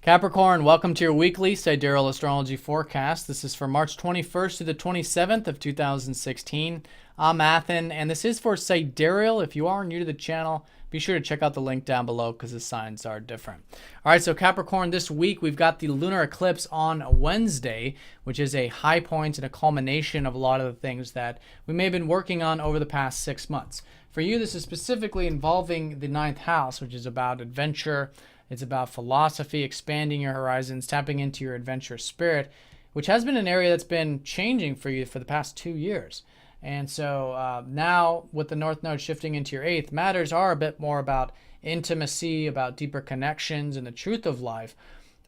Capricorn, welcome to your weekly Sidereal Astrology forecast. This is for March 21st to the 27th of 2016. I'm Athen, and this is for Sidereal. If you are new to the channel, be sure to check out the link down below because the signs are different. All right, so Capricorn, this week we've got the lunar eclipse on Wednesday, which is a high point and a culmination of a lot of the things that we may have been working on over the past 6 months. For you, this is specifically involving the ninth house, which is about adventure. It's about philosophy, expanding your horizons, tapping into your adventurous spirit, which has been an area that's been changing for you for the past 2 years. And so now with the North Node shifting into your 8th, matters are a bit more about intimacy, about deeper connections and the truth of life.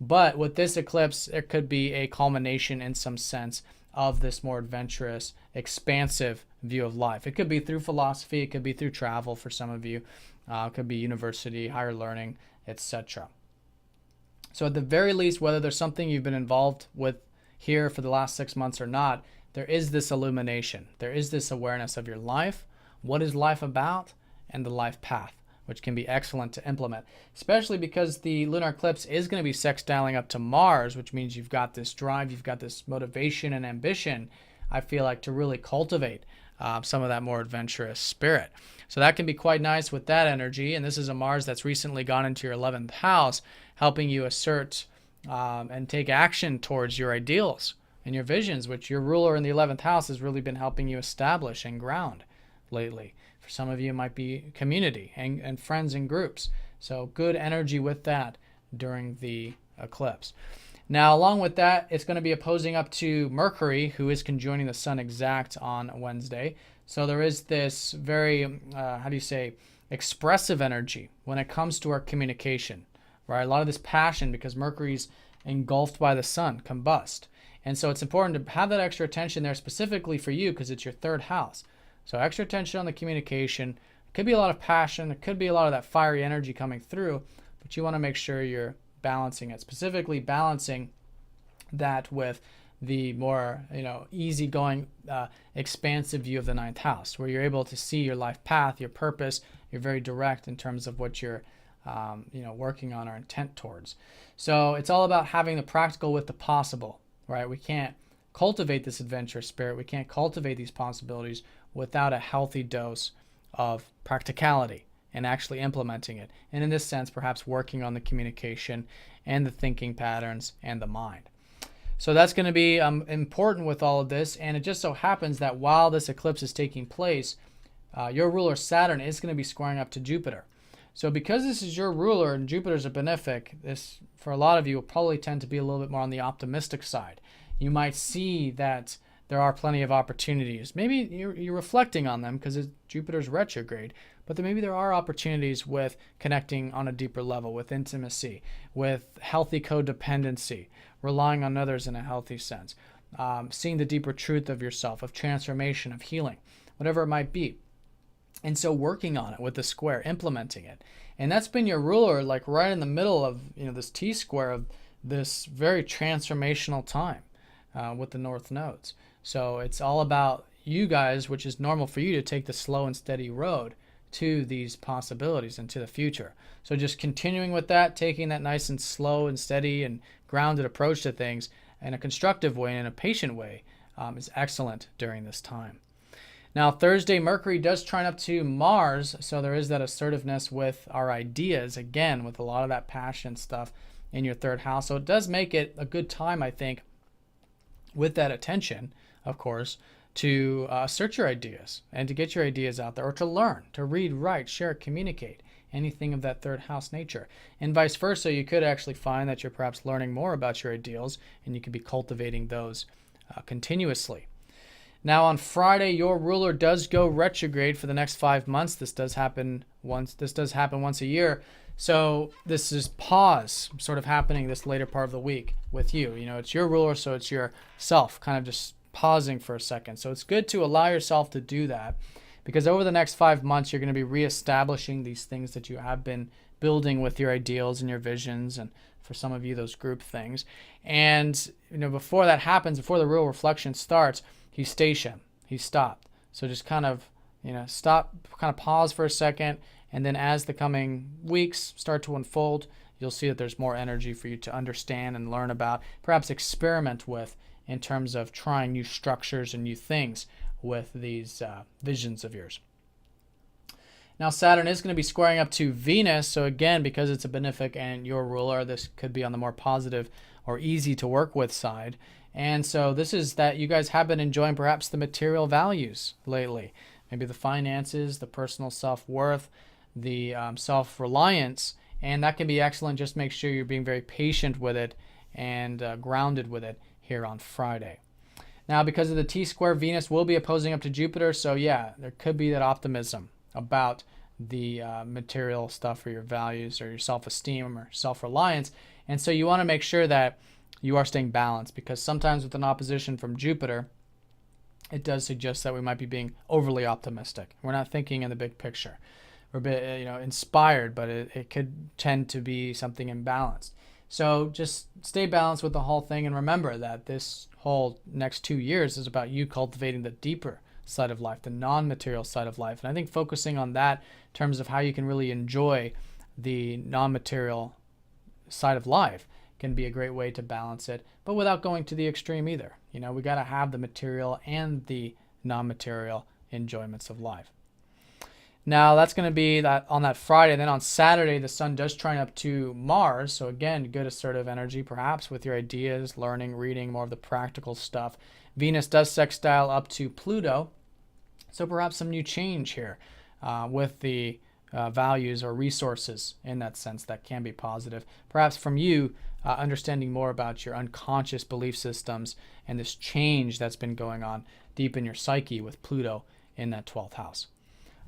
But with this eclipse, it could be a culmination in some sense of this more adventurous, expansive view of life. It could be through philosophy, it could be through travel for some of you, it could be university, higher learning, etc. So at the very least, whether there's something you've been involved with here for the last 6 months or not, there is this illumination. There is this awareness of your life, what is life about, and the life path, which can be excellent to implement, especially because the lunar eclipse is going to be sextiling up to Mars, which means you've got this drive, you've got this motivation and ambition, I feel like, to really cultivate some of that more adventurous spirit. So that can be quite nice with that energy. And this is a Mars that's recently gone into your 11th house, helping you assert and take action towards your ideals and your visions, which your ruler in the 11th house has really been helping you establish and ground lately. For some of you, it might be community and friends and groups. So good energy with that during the eclipse. Now, along with that, it's going to be opposing up to Mercury, who is conjoining the Sun exact on Wednesday. So there is this very, expressive energy when it comes to our communication, right? A lot of this passion because Mercury's engulfed by the Sun, combust. And so it's important to have that extra attention there specifically for you because it's your 3rd house. So extra attention on the communication. It could be a lot of passion. It could be a lot of that fiery energy coming through, but you want to make sure you're balancing it, specifically balancing that with the more easygoing, expansive view of the 9th house, where you're able to see your life path, your purpose. You're very direct in terms of what you're working on or intent towards. So it's all about having the practical with the possible, right? We can't cultivate this adventurous spirit, we can't cultivate these possibilities without a healthy dose of practicality and actually implementing it. And in this sense, perhaps working on the communication and the thinking patterns and the mind. So that's going to be important with all of this. And it just so happens that while this eclipse is taking place, your ruler Saturn is going to be squaring up to Jupiter. So because this is your ruler and Jupiter's a benefic, this, for a lot of you, will probably tend to be a little bit more on the optimistic side. You might see that there are plenty of opportunities. Maybe you're reflecting on them because Jupiter's retrograde, but maybe there are opportunities with connecting on a deeper level, with intimacy, with healthy codependency, relying on others in a healthy sense, seeing the deeper truth of yourself, of transformation, of healing, whatever it might be. And so working on it with the square, implementing it. And that's been your ruler, like right in the middle of this T-square of this very transformational time with the North Nodes. So it's all about you guys, which is normal for you to take the slow and steady road to these possibilities and to the future. So just continuing with that, taking that nice and slow and steady and grounded approach to things in a constructive way and in a patient way is excellent during this time. Now, Thursday, Mercury does trine up to Mars, so there is that assertiveness with our ideas, again, with a lot of that passion stuff in your 3rd house. So it does make it a good time, I think, with that attention, of course, to assert your ideas and to get your ideas out there, or to learn, to read, write, share, communicate, anything of that 3rd house nature. And vice versa, you could actually find that you're perhaps learning more about your ideals and you could be cultivating those continuously. Now on Friday, your ruler does go retrograde for the next 5 months. This does happen once a year. So this is pause sort of happening this later part of the week with you. It's your ruler, so it's yourself kind of just pausing for a second. So it's good to allow yourself to do that because over the next 5 months, you're going to be reestablishing these things that you have been building with your ideals and your visions, and for some of you, those group things. And before that happens, before the real reflection starts, he's stationed, he's stopped. So just kind of, stop, kind of pause for a second. And then as the coming weeks start to unfold, you'll see that there's more energy for you to understand and learn about, perhaps experiment with in terms of trying new structures and new things with these visions of yours. Now, Saturn is going to be squaring up to Venus. So again, because it's a benefic and your ruler, this could be on the more positive or easy to work with side. And so this is that you guys have been enjoying perhaps the material values lately. Maybe the finances, the personal self-worth, the self-reliance. And that can be excellent. Just make sure you're being very patient with it and grounded with it here on Friday. Now, because of the T-square, Venus will be opposing up to Jupiter. So yeah, there could be that optimism about the material stuff or your values or your self-esteem or self-reliance. And so you want to make sure that you are staying balanced, because sometimes with an opposition from Jupiter, it does suggest that we might be being overly optimistic. We're not thinking in the big picture. We're a bit, inspired, but it could tend to be something imbalanced. So just stay balanced with the whole thing, and remember that this whole next 2 years is about you cultivating the deeper side of life, the non-material side of life. And I think focusing on that in terms of how you can really enjoy the non-material side of life can be a great way to balance it, but without going to the extreme either. We got to have the material and the non-material enjoyments of life. Now, that's going to be that on that Friday. Then on Saturday, the sun does trine up to Mars. So again, good assertive energy, perhaps with your ideas, learning, reading, more of the practical stuff. Venus does sextile up to Pluto. So perhaps some new change here with the values or resources in that sense that can be positive. Perhaps from you understanding more about your unconscious belief systems and this change that's been going on deep in your psyche with Pluto in that 12th house.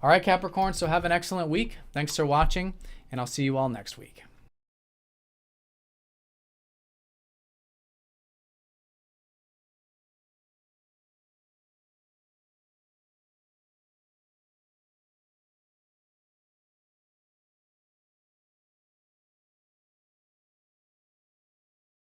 All right, Capricorn, so have an excellent week. Thanks for watching, and I'll see you all next week.